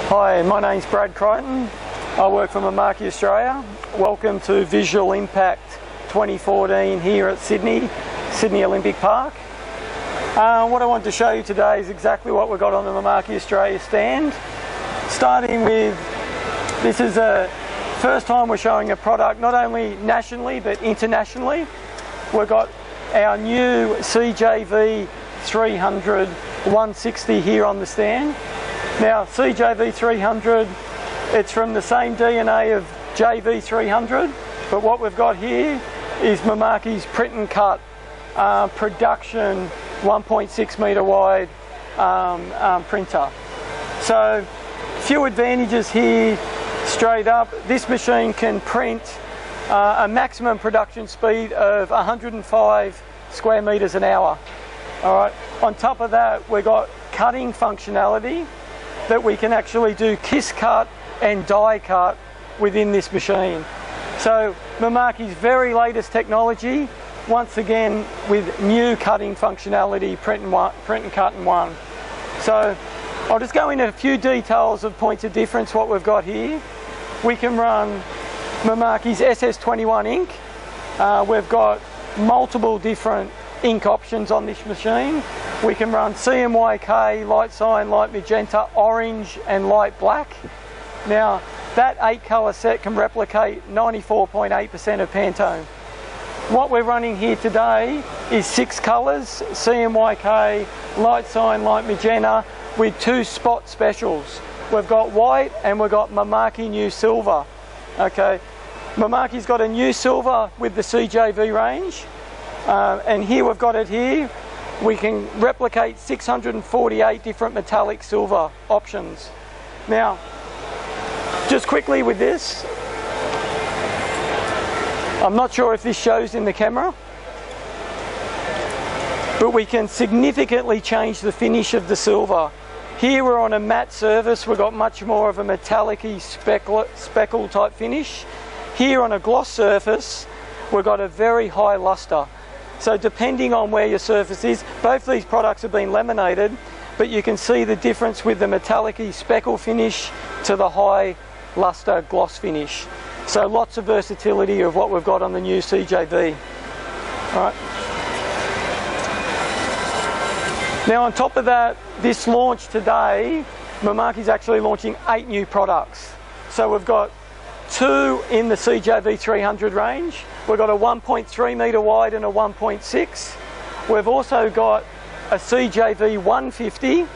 Hi, my name's Creighton. I work for Mimaki, Australia. Welcome to Visual Impact 2014 here at Sydney Olympic Park. What I want to show you today is exactly what we've got on the Mimaki Australia stand. Starting with, this is the first time we're showing a product not only nationally but internationally. We've got our new CJV 300 160 here on the stand. Now CJV 300, it's from the same DNA of JV 300, but what we've got here is Mimaki's print and cut production 1.6 metre wide printer. So few advantages here straight up. This machine can print a maximum production speed of 105 square metres an hour. All right. On top of that, we've got cutting functionality that we can actually do kiss cut and die cut within this machine. So Mimaki's very latest technology, once again with new cutting functionality, print and cut in one. So I'll just go into a few details of points of difference what we've got here. We can run Mimaki's SS21 ink. We've got multiple different ink options on this machine. We can run CMYK, light cyan, light magenta, orange and light black. Now that 8 colour set can replicate 94.8% of Pantone. What we're running here today is 6 colours, CMYK, light cyan, light magenta, with 2 spot specials. We've got white and we've got Mimaki new silver. Okay, Mimaki's got a new silver with the CJV range. And here we've got it here. We can replicate 648 different metallic silver options. Now, just quickly with this, I'm not sure if this shows in the camera, but we can significantly change the finish of the silver. Here we're on a matte surface, we've got much more of a metallic-y speckle type finish. Here on a gloss surface, we've got a very high luster. So depending on where your surface is, both these products have been laminated, but you can see the difference with the metallic-y speckle finish to the high luster gloss finish. So lots of versatility of what we've got on the new CJV. All right. Now on top of that, this launch today, Mimaki's actually launching 8 new products. So we've got 2 in the CJV 300 range. We've got a 1.3 metre wide and a 1.6. We've also got a CJV 150.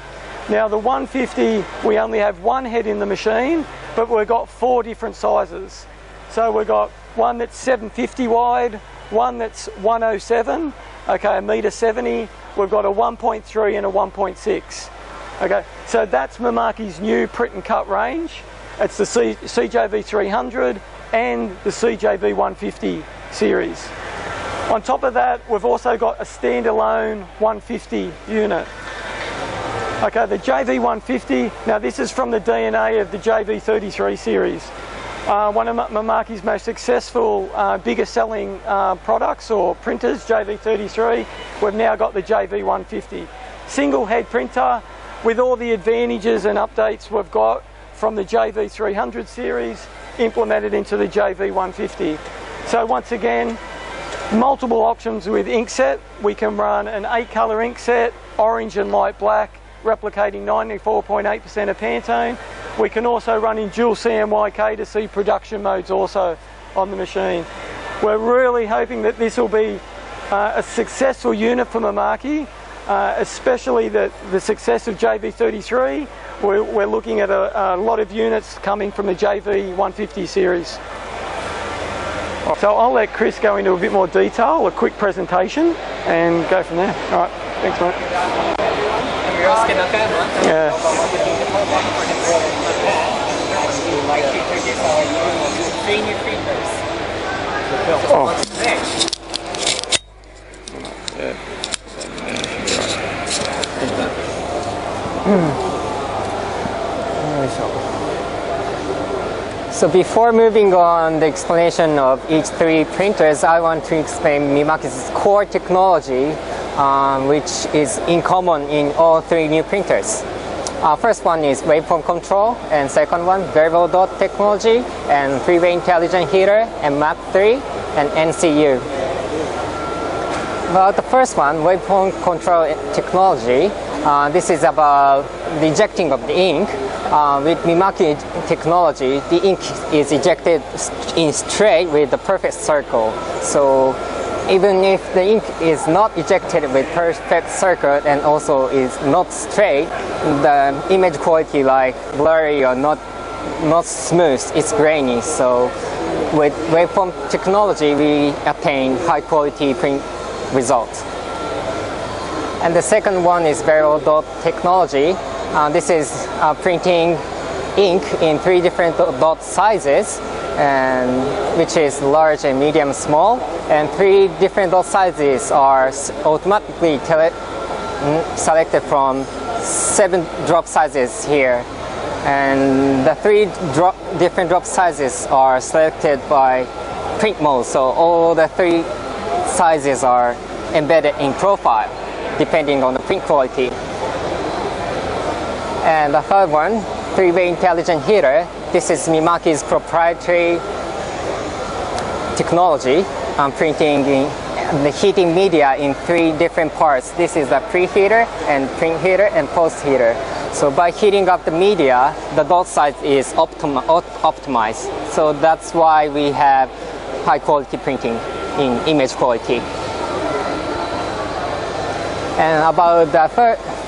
Now the 150, we only have 1 head in the machine, but we've got 4 different sizes. So we've got one that's 750 wide, one that's 107, okay, a metre 70. We've got a 1.3 and a 1.6. Okay, so that's Mimaki's new print and cut range. It's the CJV 300 and the CJV 150 series. On top of that, we've also got a standalone 150 unit. Okay, the JV 150, now this is from the DNA of the JV 33 series. One of Mimaki's most successful, biggest selling products or printers, JV 33, we've now got the JV 150. Single head printer with all the advantages and updates we've got from the JV 300 series implemented into the JV 150. So once again, multiple options with ink set. We can run an 8 colour ink set, orange and light black, replicating 94.8% of Pantone. We can also run in dual CMYK to see production modes also on the machine. We're really hoping that this will be a successful unit for Mimaki, especially the success of JV 33. We're looking at a lot of units coming from the JV 150 series. So I'll let Chris go into a bit more detail, a quick presentation, and go from there. All right, thanks mate. Ryosuke Nakayama. Yeah. We'd like to introduce our 3 new printers. Oh. So before moving on the explanation of each 3 printers, I want to explain Mimaki's core technology, which is in common in all 3 new printers. First one is waveform control, and second one variable dot technology, and three-way intelligent heater, and MAP3, and NCU. About the first one, waveform control technology, this is about the ejecting of the ink. With Mimaki technology, the ink is ejected in straight with the perfect circle. So even if the ink is not ejected with perfect circle and also is not straight, the image quality like blurry or not smooth, it's grainy. So with waveform technology, we attain high quality print results. And the second one is variable dot technology. This is printing ink in 3 different dot sizes, and which is large and medium, small, and 3 different dot sizes are automatically selected from 7 drop sizes here, and the 3 different drop sizes are selected by print mode, so all the 3 sizes are embedded in profile depending on the print quality. And the third one, three-way intelligent heater. This is Mimaki's proprietary technology, printing the heating media in 3 different parts. This is the preheater and print heater and post heater. So by heating up the media, the dot size is optimized. So that's why we have high quality printing in image quality. And about the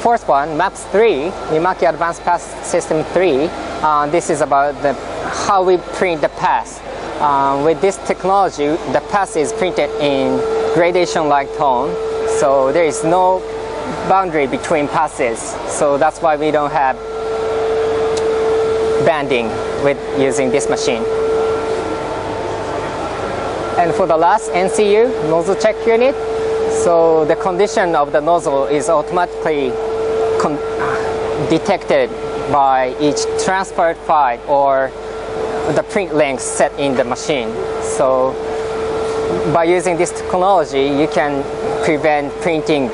fourth one, MAPS3, Mimaki Advanced Pass System 3, this is about how we print the pass. With this technology, the pass is printed in gradation-like tone, so there is no boundary between passes. So that's why we don't have banding with using this machine. And for the last, NCU, nozzle check unit. So the condition of the nozzle is automatically detected by each transferred file or the print length set in the machine. So by using this technology, you can prevent printing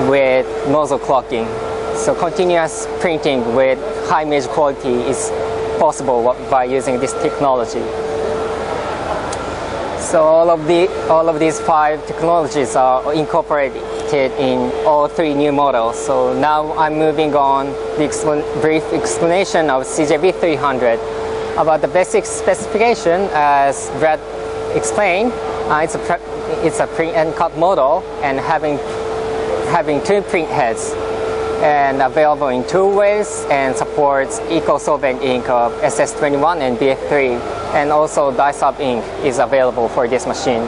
with nozzle clogging. So continuous printing with high image quality is possible by using this technology. So all of these 5 technologies are incorporated in all 3 new models. So now I'm moving on the brief explanation of CJB300. About the basic specification, as Brad explained, it's a print and cut model and having 2 print heads, and available in 2 ways, and supports eco-solvent ink of SS21 and BF3, and also dye-sub ink is available for this machine.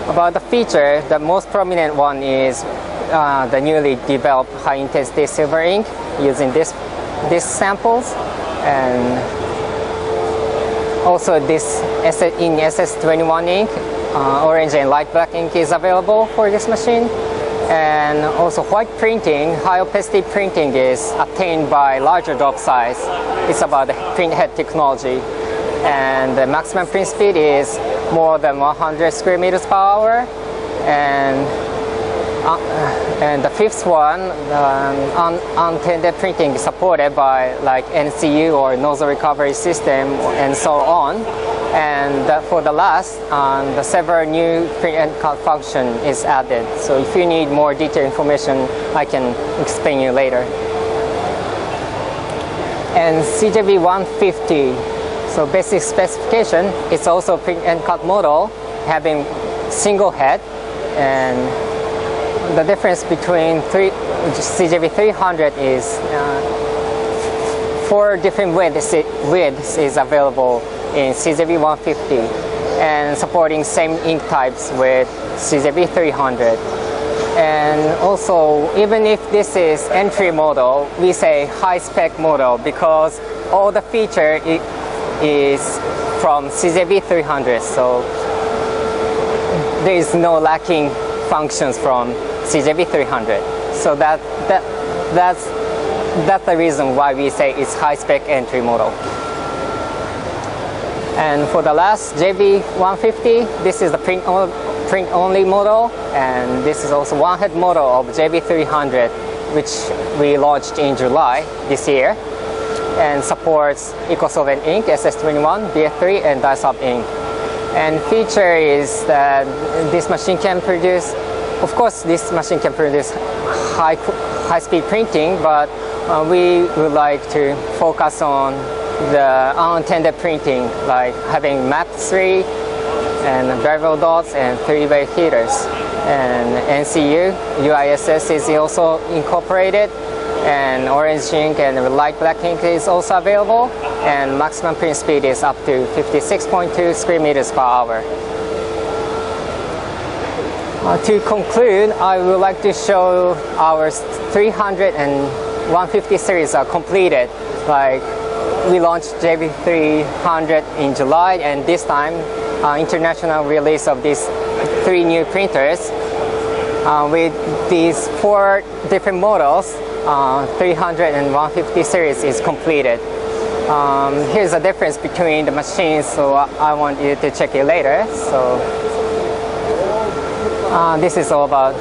About the feature, the most prominent one is the newly developed high-intensity silver ink using these samples, and also this in SS21 ink, orange and light black ink is available for this machine. And also white printing, high opacity printing is attained by larger drop size. It's about the print head technology. And the maximum print speed is more than 100 square meters per hour. And the fifth one, untended printing is supported by like NCU or nozzle recovery system and so on. And for the last, the several new print and cut function is added. So if you need more detailed information, I can explain you later. And CJB 150, so basic specification, it's also print and cut model having single head, and the difference between CJB 300 is 4 different widths is available in CJB 150, and supporting same ink types with CJB 300. And also, even if this is entry model, we say high spec model because all the feature is from CJB 300, so there is no lacking functions from CJB 300. So that's the reason why we say it's high spec entry model. And for the last JB 150, this is the print only model, and this is also one head model of JB 300 which we launched in July this year, and supports EcoSolvent ink, SS21, BF3, and Dyesoft ink. And feature is that this machine can produce, of course, this machine can produce high-speed printing, but we would like to focus on the unintended printing, like having map 3 and bevel dots and 3-way heaters. And NCU, UISS is also incorporated, and orange ink and light black ink is also available, and maximum print speed is up to 56.2 square meters per hour. To conclude, I would like to show our 300 and 150 series are completed. Like, we launched JB300 in July, and this time international release of these 3 new printers with these 4 different models. 300 and 150 series is completed. Here's the difference between the machines, so I want you to check it later. So this is all about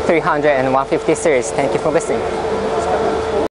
300 and 150 series. Thank you for listening.